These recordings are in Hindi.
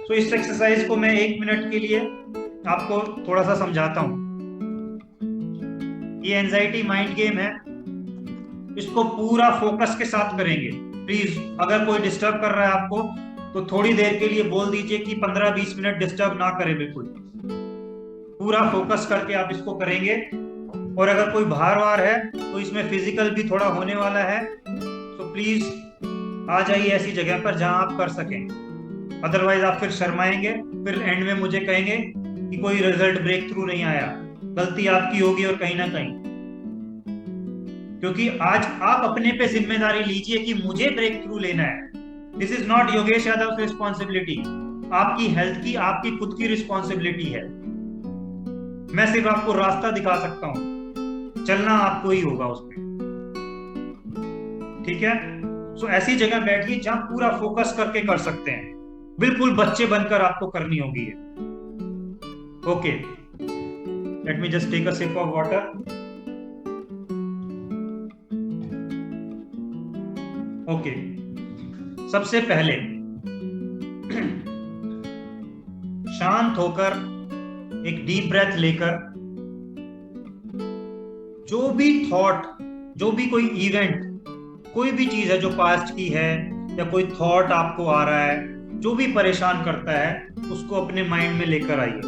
तो इस एक्सरसाइज को मैं 1 मिनट के लिए आपको थोड़ा सा समझाता हूँ। ये एंजाइटी माइंड गेम है, इसको पूरा फोकस के साथ करेंगे। प्लीज अगर कोई डिस्टर्ब कर रहा है आपको तो थोड़ी देर के लिए बोल दीजिए कि 15-20 मिनट डिस्टर्ब ना करे, बिल्कुल पूरा फोकस करके आप इसको करेंगे। और अगर कोई भार वार है तो इसमें फिजिकल भी थोड़ा होने वाला है, तो प्लीज आ जाइए ऐसी जगह पर जहां आप कर सकें। अदरवाइज आप फिर शर्माएंगे, फिर एंड में मुझे कहेंगे कि कोई रिजल्ट ब्रेक थ्रू नहीं आया। गलती आपकी होगी और कहीं ना कहीं, क्योंकि आज आप अपने पे जिम्मेदारी लीजिए कि मुझे ब्रेक थ्रू लेना है। This is not Yogesh Yadav responsibility. आपकी हेल्थ की आपकी खुद की रिस्पॉन्सिबिलिटी है। मैं सिर्फ आपको रास्ता दिखा सकता हूं, चलना आपको ही होगा उस पर। ठीक है, सो ऐसी जगह बैठिए जहां पूरा फोकस करके कर सकते हैं, बिल्कुल बच्चे बनकर आपको करनी होगी ये। Okay, let me just take a sip of water. Okay, सबसे पहले शांत होकर एक डीप ब्रेथ लेकर जो भी थॉट, जो भी कोई इवेंट, कोई भी चीज है जो पास्ट की है या कोई थॉट आपको आ रहा है जो भी परेशान करता है, उसको अपने माइंड में लेकर आइए।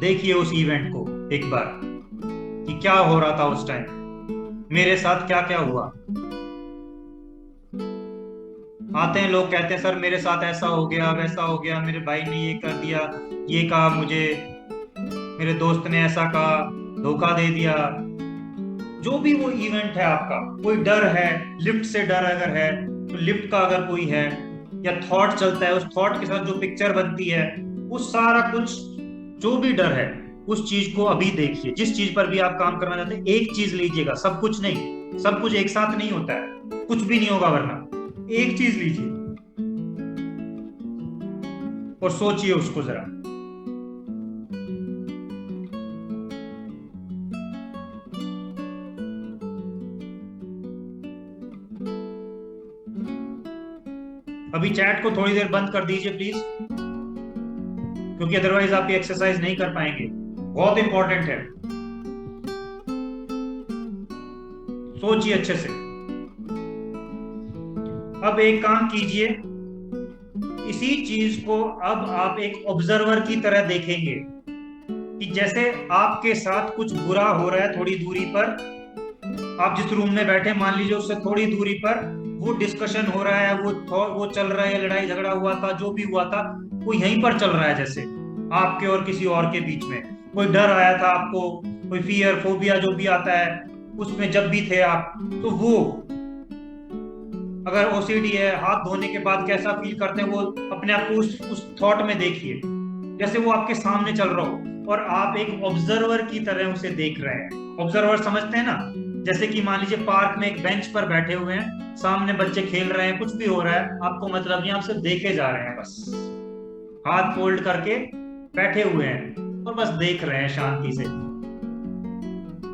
देखिए उस इवेंट को एक बार कि क्या हो रहा था उस टाइम, मेरे साथ क्या क्या हुआ। आते हैं लोग कहते हैं सर मेरे साथ ऐसा हो गया वैसा हो गया, मेरे भाई ने ये कर दिया, ये कहा मुझे, मेरे दोस्त ने ऐसा कहा, धोखा दे दिया। जो भी वो इवेंट है आपका, कोई डर है, लिफ्ट से डर अगर है तो लिफ्ट का अगर कोई है, या थॉट चलता है उस थॉट के साथ जो पिक्चर बनती है, वो सारा कुछ जो भी डर है उस चीज को अभी देखिए। जिस चीज पर भी आप काम करना चाहते हैं एक चीज लीजिएगा, सब कुछ नहीं, सब कुछ एक साथ नहीं होता है, कुछ भी नहीं होगा वरना। एक चीज लीजिए और सोचिए उसको जरा। अभी चैट को थोड़ी देर बंद कर दीजिए प्लीज, क्योंकि अदरवाइज आप ये एक्सरसाइज नहीं कर पाएंगे, बहुत इंपॉर्टेंट है। सोचिए अच्छे से। अब एक काम कीजिए, इसी चीज को अब आप एक ऑब्जर्वर की तरह देखेंगे कि जैसे आपके साथ कुछ बुरा हो रहा है थोड़ी दूरी पर, आप जिस रूम में बैठे मान लीजिए उससे थोड़ी दूरी पर वो डिस्कशन हो रहा है, वो चल रहा है, लड़ाई झगड़ा हुआ था, जो भी हुआ था वो यहीं पर चल रहा है। जैसे आपके और किसी और के बीच में कोई डर आया था आपको, कोई फियर फोबिया जो भी आता है उसमें जब भी थे आप, तो वो अगर ओसीडी है, हाथ धोने के बाद कैसा फील करते हैं वो अपने आप को उस थॉट में देखिए, जैसे वो आपके सामने चल रहा हो और आप एक ऑब्जर्वर की तरह उसे देख रहे हैं। ऑब्जर्वर समझते हैं ना, जैसे कि मान लीजिए पार्क में एक बेंच पर बैठे हुए हैं, सामने बच्चे खेल रहे हैं, कुछ भी हो रहा है, आपको मतलब नहीं, आप सिर्फ देखे जा रहे हैं, बस हाथ फोल्ड करके बैठे हुए हैं और बस देख रहे हैं शांति से।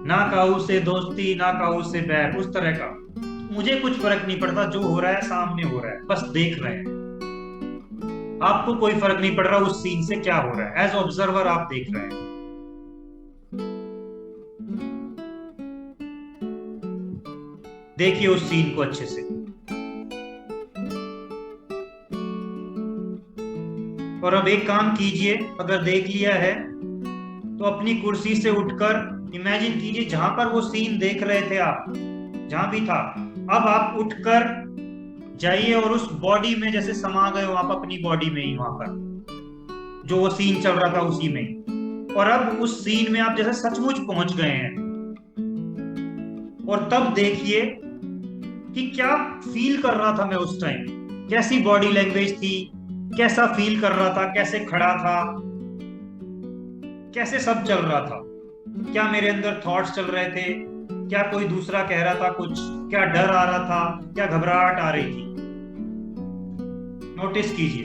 ना काऊ से दोस्ती ना काऊ से बैर, उस तरह का। मुझे कुछ फर्क नहीं पड़ता, जो हो रहा है सामने हो रहा है, बस देख रहे हैं। आपको कोई फर्क नहीं पड़ रहा उस सीन से क्या हो रहा है, एज ऑब्जर्वर आप देख रहे हैं। देखिए उस सीन को अच्छे से। और अब एक काम कीजिए, अगर देख लिया है तो अपनी कुर्सी से उठकर इमेजिन कीजिए जहां पर वो सीन देख रहे थे आप, जहां भी था, अब आप उठकर जाइए और उस बॉडी में जैसे समा गए हो आप, अपनी बॉडी में ही, वहां पर जो वो सीन चल रहा था उसी में। और अब उस सीन में आप जैसे सचमुच पहुंच गए हैं, और तब देखिए कि क्या फील कर रहा था मैं उस टाइम, कैसी बॉडी लैंग्वेज थी, कैसा फील कर रहा था, कैसे खड़ा था, कैसे सब चल रहा था, क्या मेरे अंदर थॉट्स चल रहे थे, क्या कोई दूसरा कह रहा था कुछ, क्या डर आ रहा था, क्या घबराहट आ रही थी। नोटिस कीजिए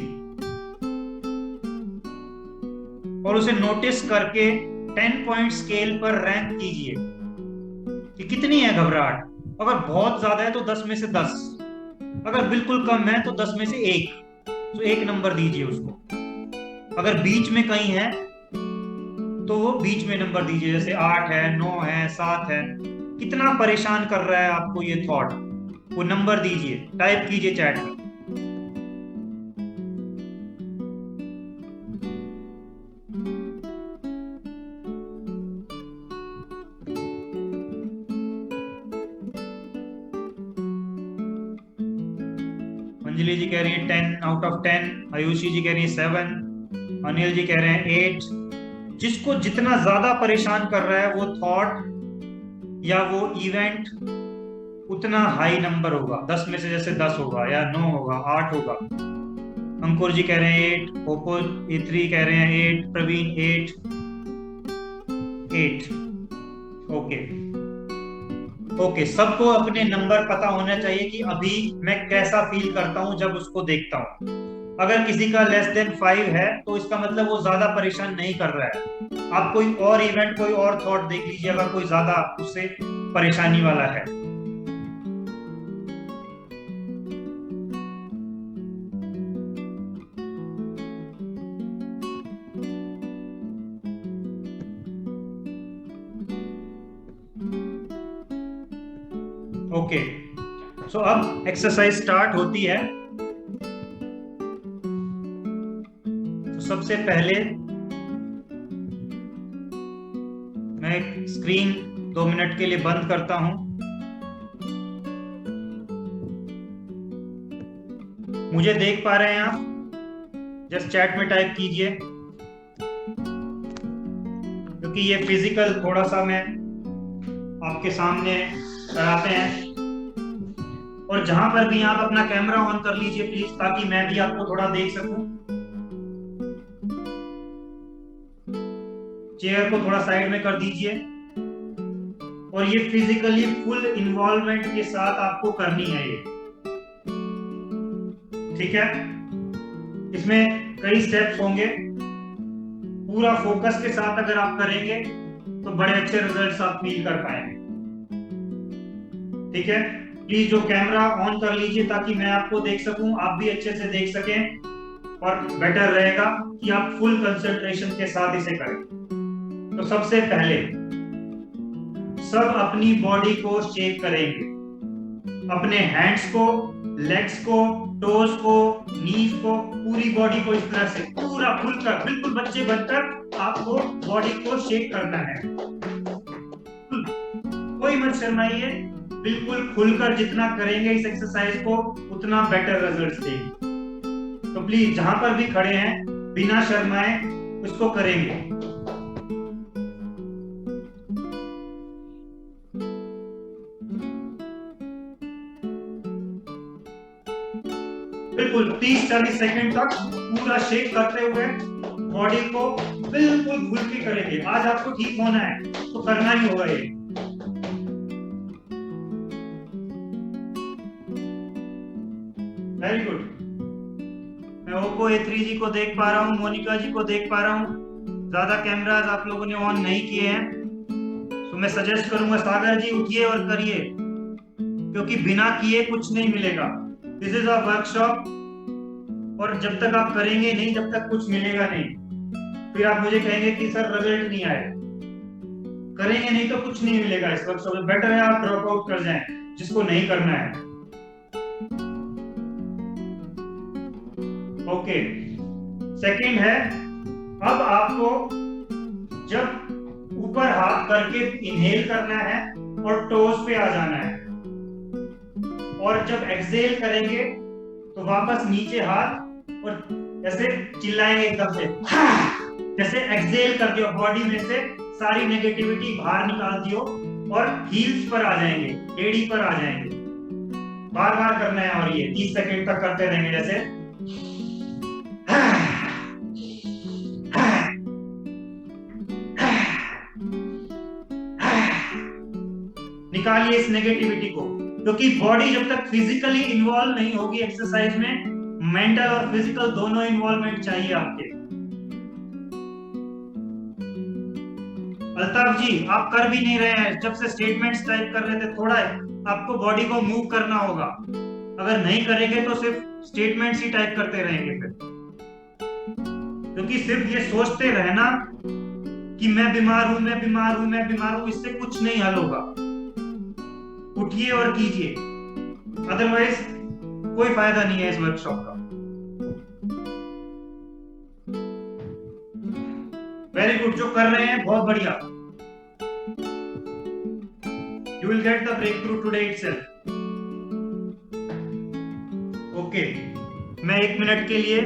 और उसे नोटिस करके 10 पॉइंट स्केल पर रैंक कीजिए कि कितनी है घबराहट। अगर बहुत ज्यादा है तो 10 में से 10, अगर बिल्कुल कम है तो 10 में से 1, तो 1 नंबर दीजिए उसको। अगर बीच में कहीं है तो वो बीच में नंबर दीजिए, जैसे 8 है, 9 है, 7 है। कितना परेशान कर रहा है आपको ये थॉट, वो नंबर दीजिए, टाइप कीजिए चैट में। अंजलि जी कह रही है 10 out of 10, आयुषी जी कह रही है 7, अनिल जी कह रहे हैं 8। जिसको जितना ज्यादा परेशान कर रहा है वो थॉट या वो इवेंट, उतना हाई नंबर होगा। 10 में से जैसे 10 होगा या 9 होगा, 8 होगा। अंकुर जी कह रहे हैं 8, ओपो E3 कह रहे हैं 8, प्रवीण 8, 8। ओके ओके, सबको अपने नंबर पता होना चाहिए कि अभी मैं कैसा फील करता हूं जब उसको देखता हूं। अगर किसी का लेस देन 5 है तो इसका मतलब वो ज्यादा परेशान नहीं कर रहा है। आप कोई और इवेंट, कोई और थॉट देख लीजिए अगर कोई ज्यादा उससे परेशानी वाला है। ओके, सो अब एक्सरसाइज स्टार्ट होती है। तो सबसे पहले मैं स्क्रीन 2 मिनट के लिए बंद करता हूं। मुझे देख पा रहे हैं आप? जस्ट चैट में टाइप कीजिए, क्योंकि ये फिजिकल थोड़ा सा मैं आपके सामने कराते हैं। और जहां पर भी आप अपना कैमरा ऑन कर लीजिए प्लीज, ताकि मैं भी आपको थोड़ा देख सकूं। चेयर को थोड़ा साइड में कर दीजिए। और ये फिजिकली फुल इन्वॉल्वमेंट के साथ आपको करनी है ये, ठीक है? इसमें कई स्टेप्स होंगे। पूरा फोकस के साथ अगर आप करेंगे तो बड़े अच्छे रिजल्ट्स आप फील कर पाएंगे, ठीक है? प्लीज जो कैमरा ऑन कर लीजिए ताकि मैं आपको देख सकूं, आप भी अच्छे से देख सकें, और बेटर रहेगा कि आप फुल कंसंट्रेशन के साथ इसे करें। तो सबसे पहले सब अपनी बॉडी को शेक करेंगे, अपने हैंड्स को, लेग्स को, टोज को, नीज को, पूरी बॉडी को इस तरह से पूरा खुलकर, बिल्कुल बच्चे बनकर आपको बॉडी को शेक करना है। कोई मत शर्माइए, बिल्कुल खुलकर जितना करेंगे इस एक्सरसाइज को उतना बेटर रिजल्ट्स देगी। तो प्लीज जहां पर भी खड़े हैं बिना शर्माए उसको करेंगे। बिल्कुल 30-40 सेकंड तक पूरा शेक करते हुए बॉडी को बिल्कुल खुल के करेंगे। आज आपको ठीक होना है तो करना ही होगा ये। Very good. मैं ओप्पो A3 जी को देख पा रहा हूँ, मोनिका जी को देख पा रहा हूँ। ज्यादा कैमरास आप लोगों ने ऑन नहीं किए हैं, तो मैं सजेस्ट करूंगा सागर जी उठिए और करिए, क्योंकि बिना किए कुछ नहीं मिलेगा। दिस इज अ वर्कशॉप, और जब तक आप करेंगे नहीं, जब तक कुछ मिलेगा नहीं। फिर आप मुझे कहेंगे कि सर रिजल्ट नहीं आए। करेंगे नहीं तो कुछ नहीं मिलेगा इस वर्कशॉप में। बेटर है आप ड्रॉप आउट कर जाएं, जिसको नहीं करना है। ओके, सेकंड है, अब आपको जब ऊपर हाथ करके इनहेल करना है और टोज पे आ जाना है, और जब एक्सहेल करेंगे तो वापस नीचे हाथ, और ऐसे चिल्लाएंगे एकदम से जैसे एक्सहेल कर दियो, बॉडी में से सारी नेगेटिविटी बाहर निकाल दियो, और हील्स पर आ जाएंगे, एड़ी पर आ जाएंगे। बार बार करना है, और ये 30 सेकंड तक करते रहेंगे। जैसे निकालिए इस नेगेटिविटी को, क्योंकि बॉडी जब तक फिजिकली इन्वॉल्व नहीं होगी एक्सरसाइज में, मेंटल और फिजिकल दोनों इन्वॉल्वमेंट चाहिए आपके। अल्ताफ जी आप कर भी नहीं रहे हैं, जब से स्टेटमेंट्स टाइप कर रहे थे, थोड़ा आपको बॉडी को मूव करना होगा। अगर नहीं करेंगे तो सिर्फ स्टेटमेंट्स ही टाइप करते रहेंगे। फिर क्योंकि सिर्फ ये सोचते रहना कि मैं बीमार हूं, मैं बीमार हूं, मैं बीमार हूं, इससे कुछ नहीं हल होगा। उठिए और कीजिए, अदरवाइज कोई फायदा नहीं है इस वर्कशॉप का। वेरी गुड, जो कर रहे हैं बहुत बढ़िया। You will get the breakthrough today itself. Okay, मैं 1 मिनट के लिए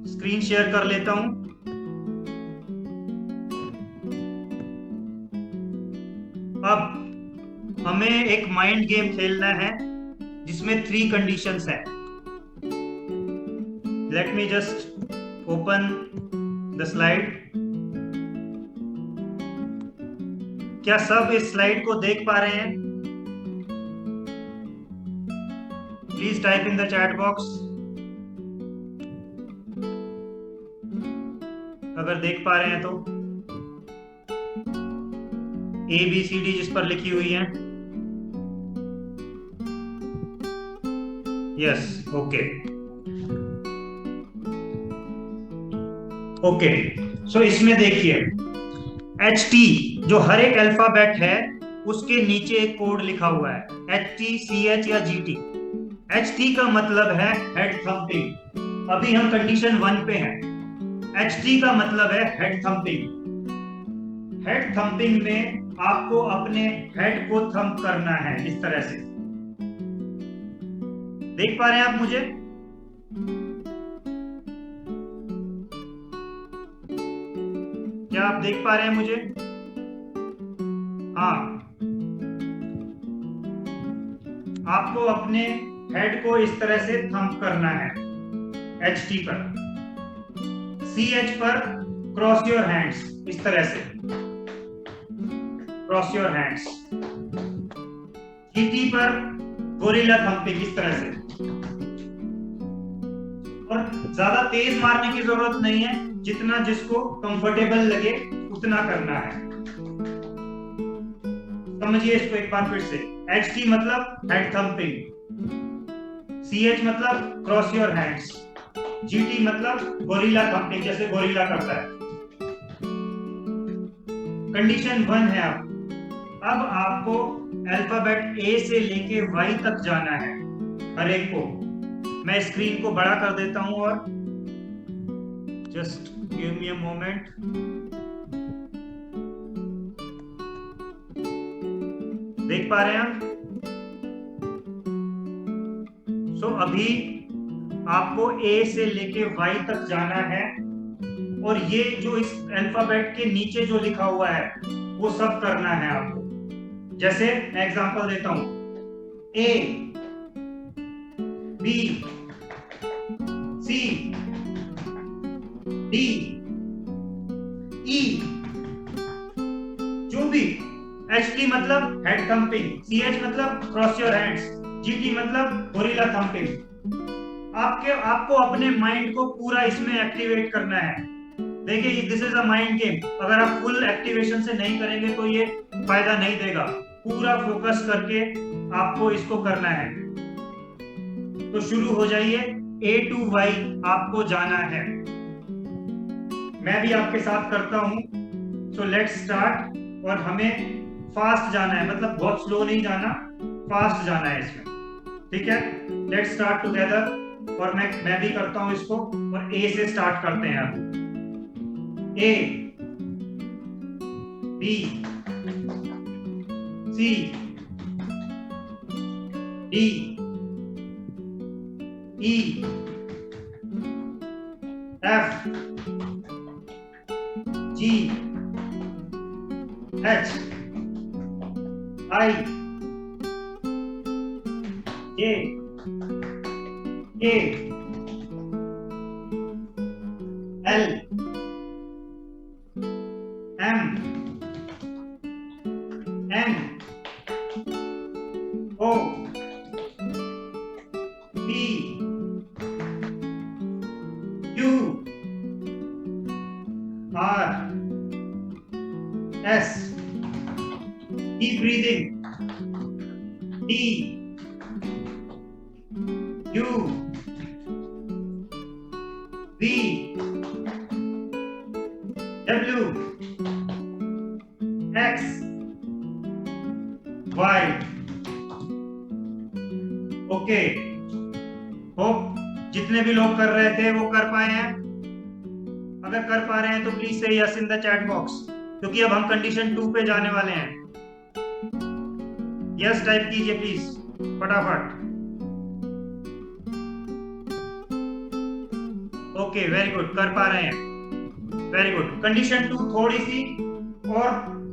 स्क्रीन शेयर कर लेता हूं। अब हमें एक माइंड गेम खेलना है जिसमें 3 कंडीशंस हैं। Late me just open the slide. क्या सब इस स्लाइड को देख पा रहे हैं? Please type in the chat box अगर देख पा रहे हैं तो। ABCD जिस पर लिखी हुई है। Yes, okay okay. सो इसमें देखिए, HT जो हर एक अल्फाबेट है उसके नीचे एक कोड लिखा हुआ है, HT, CH या GT। HT का मतलब है हेड थंपिंग। अभी हम कंडीशन 1 पे हैं। HT का मतलब है हेड थंपिंग। हेड थंपिंग में आपको अपने हेड को थंप करना है इस तरह से। देख पा रहे हैं आप मुझे? क्या आप देख पा रहे हैं मुझे? हाँ, आपको अपने हेड को इस तरह से थंप करना है HT पर। CH पर क्रॉस योर हैंड्स, इस तरह से क्रॉस योर हैंड्स। GT पर गोरिल्ला थंपिंग, इस तरह से। और ज्यादा तेज मारने की जरूरत नहीं है, जितना जिसको कंफर्टेबल लगे उतना करना है। समझिए इसको एक बार फिर से। HT मतलब हेड थंपिंग, CH मतलब क्रॉस योर हैंड्स, GT मतलब गोरिल्ला थंपिंग, जैसे गोरिल्ला करता है। कंडीशन 1 है। अब आपको अल्फाबेट A से लेके Y तक जाना है, हर एक को। मैं स्क्रीन को बड़ा कर देता हूं और just give me a moment. देख पा रहे हैं आप? सो अभी आपको A से लेके Y तक जाना है, और ये जो इस अल्फाबेट के नीचे जो लिखा हुआ है वो सब करना है आपको। जैसे मैं एग्जांपल देता हूं, A, B, C, D, E, जो भी। HT मतलब हेड थंपिंग, CH मतलब क्रॉस योर हैंड्स, GT मतलब गोरिल्ला थंपिंग। आपको अपने माइंड को पूरा इसमें एक्टिवेट करना है। देखिए, this is a mind game. अगर आप फुल एक्टिवेशन से नहीं करेंगे तो ये फायदा नहीं देगा। पूरा फोकस करके आपको इसको करना है। तो शुरू हो जाइए। A to Y आपको जाना है। मैं भी आपके साथ करता हूं। So let's start. और हमें फास्ट जाना है, मतलब बहुत स्लो नहीं जाना, फास्ट जाना है इसमें। ठीक है, लेट्स स्टार्ट टुगेदर। और मैं भी करता हूं इसको। और A से स्टार्ट करते हैं आप। A, B, C, D, E, F, G, H, I, J, K, L, M, N, O, P, Q, R, S. Keep breathing. T, U, V, W, X, Y. Okay, hope जितने भी लोग कर रहे थे वो कर पाए हैं। अगर कर पा रहे हैं तो प्लीज से yes in the chat box, क्योंकि अब हम कंडीशन 2 पे जाने वाले हैं। यस टाइप कीजिए प्लीज फटाफट। ओके, वेरी गुड, कर पा रहे हैं, वेरी गुड। कंडीशन 2 थोड़ी सी और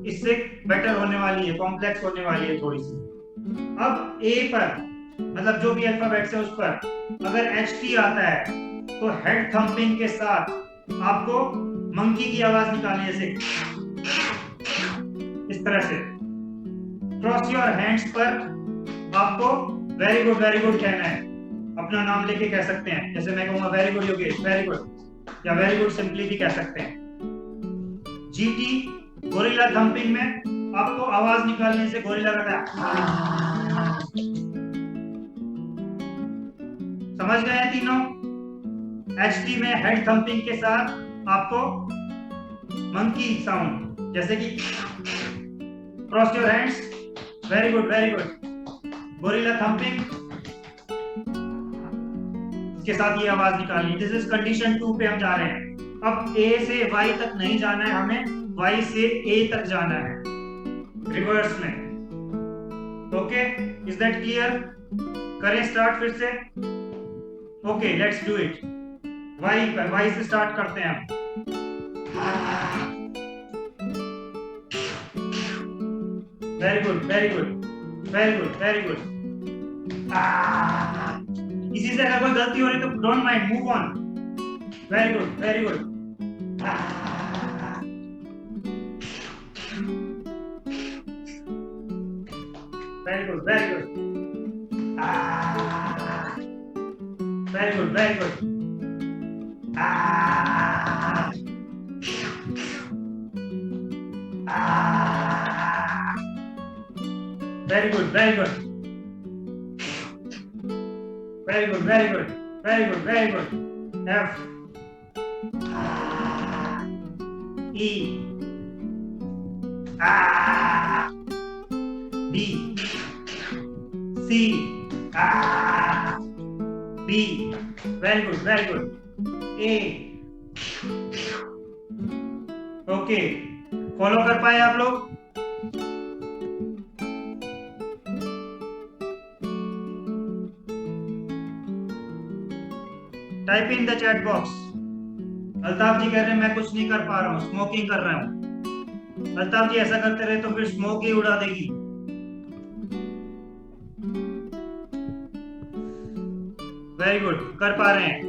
इससे बेटर होने वाली है, कॉम्प्लेक्स होने वाली है थोड़ी सी। अब ए पर, मतलब जो भी अल्फाबेट्स है उस पर अगर HT आता है तो हेड थंपिंग के साथ आपको मंकी की आवाज निकालनी है, जैसे इस तरह से। क्रॉस योर हैंड्स पर आपको वेरी गुड कहना है, अपना नाम लेके कह सकते हैं, जैसे मैं कहूंगा very good Yogesh, very good, या वेरी गुड सिंपली भी कह सकते हैं। GT गोरिल्ला थंपिंग में आपको आवाज निकालने से गोरिल्ला करता है। समझ गए हैं तीनों? HT में हेड थंपिंग के साथ आपको मंकी साउंड, जैसे कि cross your hands, very good, gorilla thumping के साथ ये आवाज निकालनी। दिस इज कंडीशन 2 पे हम जा रहे हैं। अब A से Y तक नहीं जाना है हमें, Y से A तक जाना है रिवर्स में। Okay, is that clear? करें स्टार्ट फिर से। Okay, let's do it. Y से स्टार्ट करते हैं हम। Very good. इसी से अगर कोई गलती हो रही तो don't mind, move on. Very good. Very good. Very good. F, E, D, C, B. Very good. A. Okay. Follow कर पाए आप लोग? Type in the chat box. Altaf ji कह रहे हैं मैं कुछ नहीं कर पा रहा हूँ, स्मोकिंग कर रहा हूँ। अल्ताफ जी ऐसा करते रहे तो फिर स्मोक ही उड़ा देगी। वेरी गुड, कर पा रहे हैं।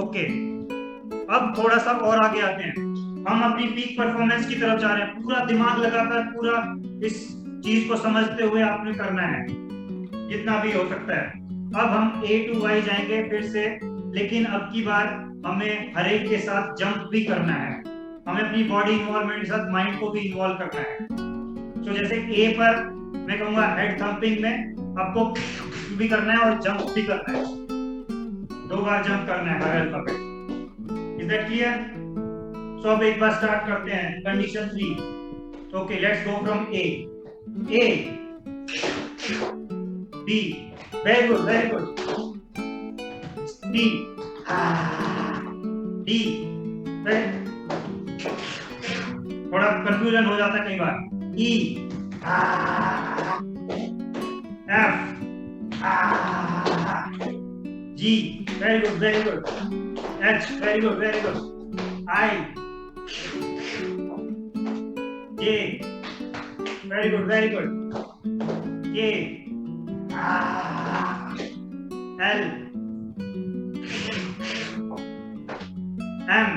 ओके, अब थोड़ा सा और आगे आते हैं। हम अपनी पीक परफॉर्मेंस की तरफ जा रहे हैं। पूरा दिमाग लगाकर पूरा इस चीज को समझते हुए आपने करना है जितना भी हो सकता है। अब हम A to Y जाएंगे फिर से, लेकिन अब की बार हमें हर एक के साथ जंप भी करना है। हमें अपनी बॉडी इन्वॉल्वमेंट के साथ माइंड को भी इन्वॉल्व करना है। तो जैसे A पर मैं कहूंगा हेड थंपिंग में आपको भी करना है और जंप भी करना है। 2 बार जंप करना है हर alphabet. Is that clear? So अब एक बार स्टार्ट करते हैं condition 3। Okay, let's go from A, B, very good, D, D, थोड़ा कंफ्यूजन हो जाता है कई बार। E, F, G, very good, H, very good, I, J, very good, K, L, M,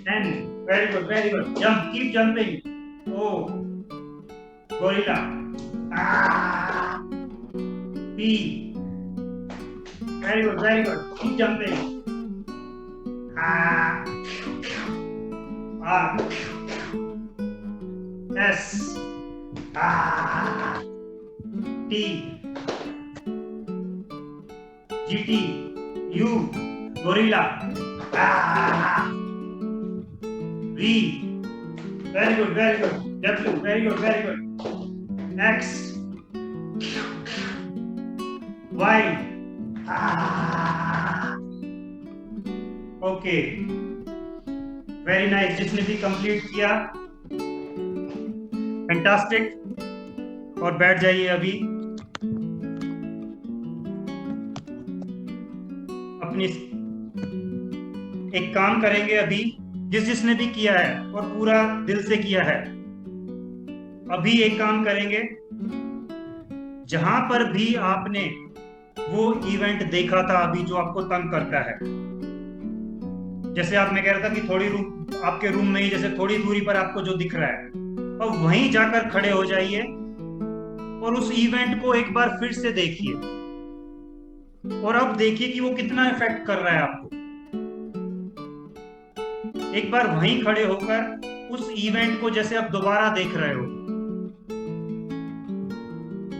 N, very good. Jump, keep jumping. O, gorilla. P, very good. Keep jumping. R, S, T, GT, U, gorilla, V, very good, very good. W, very good, very good. X, Y, okay, very nice. जिसने भी कंप्लीट किया, फैंटास्टिक। और बैठ जाइए अभी अपनी। एक काम करेंगे अभी, जिसने भी किया है और पूरा दिल से किया है, अभी एक काम करेंगे, जहां पर भी आपने वो इवेंट देखा था अभी जो आपको तंग करता है, जैसे आप, मैं कह रहा था कि थोड़ी रूम, आपके रूम में ही जैसे थोड़ी दूरी पर आपको जो दिख रहा है, अब वहीं जाकर खड़े हो जाइए और उस इवेंट को एक बार फिर से देखिए, और अब देखिए कि वो कितना इफेक्ट कर रहा है आपको। एक बार वहीं खड़े होकर उस इवेंट को जैसे आप दोबारा देख रहे हो,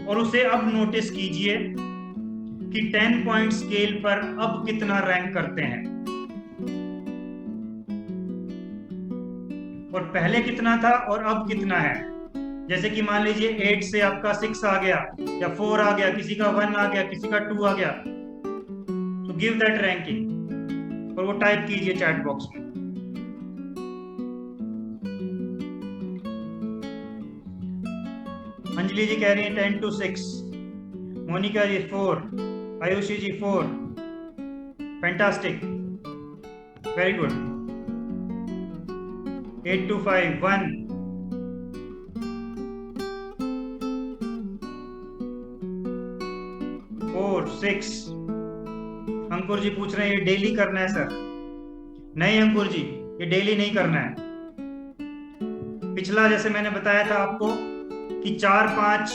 और उसे अब नोटिस कीजिए कि 10 पॉइंट स्केल पर अब कितना रैंक करते हैं, और पहले कितना था और अब कितना है। जैसे कि मान लीजिए 8 से आपका 6 आ गया या 4 आ गया, किसी का 1 आ गया, किसी का 2 आ गया, तो गिव दैट रैंकिंग और वो टाइप कीजिए चैट बॉक्स में। अंजलि जी कह रही है 10 to 6, Monika ji 4, Ayushi ji 4, fantastic, very good. 8 to 5, 1, 4, 6। Ankur ji पूछ रहे हैं ये डेली करना है सर? नहीं अंकुर जी, ये डेली नहीं करना है। पिछला जैसे मैंने बताया था आपको कि 4-5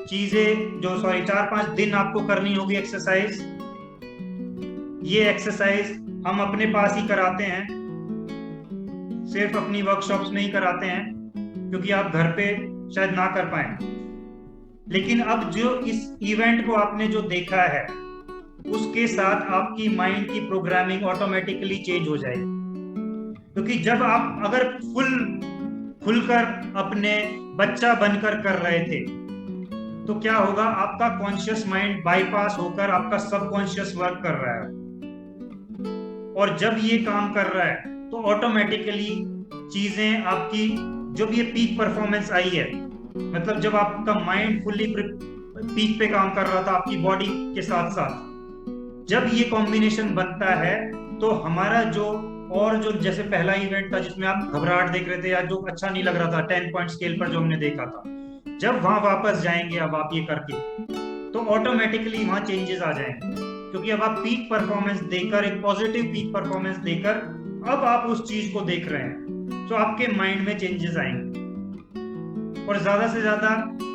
चीजें जो, सॉरी 4-5 दिन आपको करनी होगी एक्सरसाइज। ये एक्सरसाइज हम अपने पास ही कराते हैं, सिर्फ अपनी वर्कशॉप्स में ही कराते हैं, क्योंकि आप घर पे शायद ना कर पाए। लेकिन अब जो इस इवेंट को आपने जो देखा है, उसके साथ आपकी माइंड की प्रोग्रामिंग ऑटोमेटिकली चेंज हो जाएगी। क्योंकि जब आप अगर खुलकर अपने बच्चा बनकर कर रहे थे, तो क्या होगा, आपका कॉन्शियस माइंड बाईपास होकर आपका सबकॉन्शियस वर्क कर रहा है, और जब ये काम कर रहा है तो ऑटोमेटिकली चीजें आपकी, जब ये पीक परफॉर्मेंस आई है, मतलब जब आपका माइंड फुल्ली पीक पे काम कर रहा था आपकी बॉडी के साथ साथ, जब ये कॉम्बिनेशन बनता है तो हमारा जो, और जो जैसे पहला इवेंट था जिसमें आप घबराहट देख रहे थे या जो अच्छा नहीं लग रहा था 10 पॉइंट स्केल पर जो हमने देखा था, जब वहां वापस जाएंगे अब आप ये करके, तो ऑटोमेटिकली वहां चेंजेस आ जाएंगे, क्योंकि अब आप पीक परफॉर्मेंस देकर, एक पॉजिटिव पीक परफॉर्मेंस देकर अब आप उस चीज को देख रहे हैं, तो आपके माइंड में चेंजेस आएंगे। और ज्यादा से ज्यादा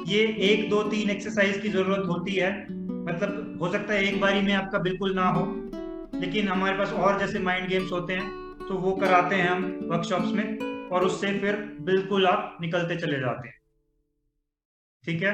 ये 1, 2, 3 एक्सरसाइज की जरूरत होती है, मतलब हो सकता है एक बारी में आपका बिल्कुल ना हो, लेकिन हमारे पास और जैसे माइंड गेम्स होते हैं तो वो कराते हैं हम वर्कशॉप्स में, और उससे फिर बिल्कुल आप निकलते चले जाते हैं। ठीक है।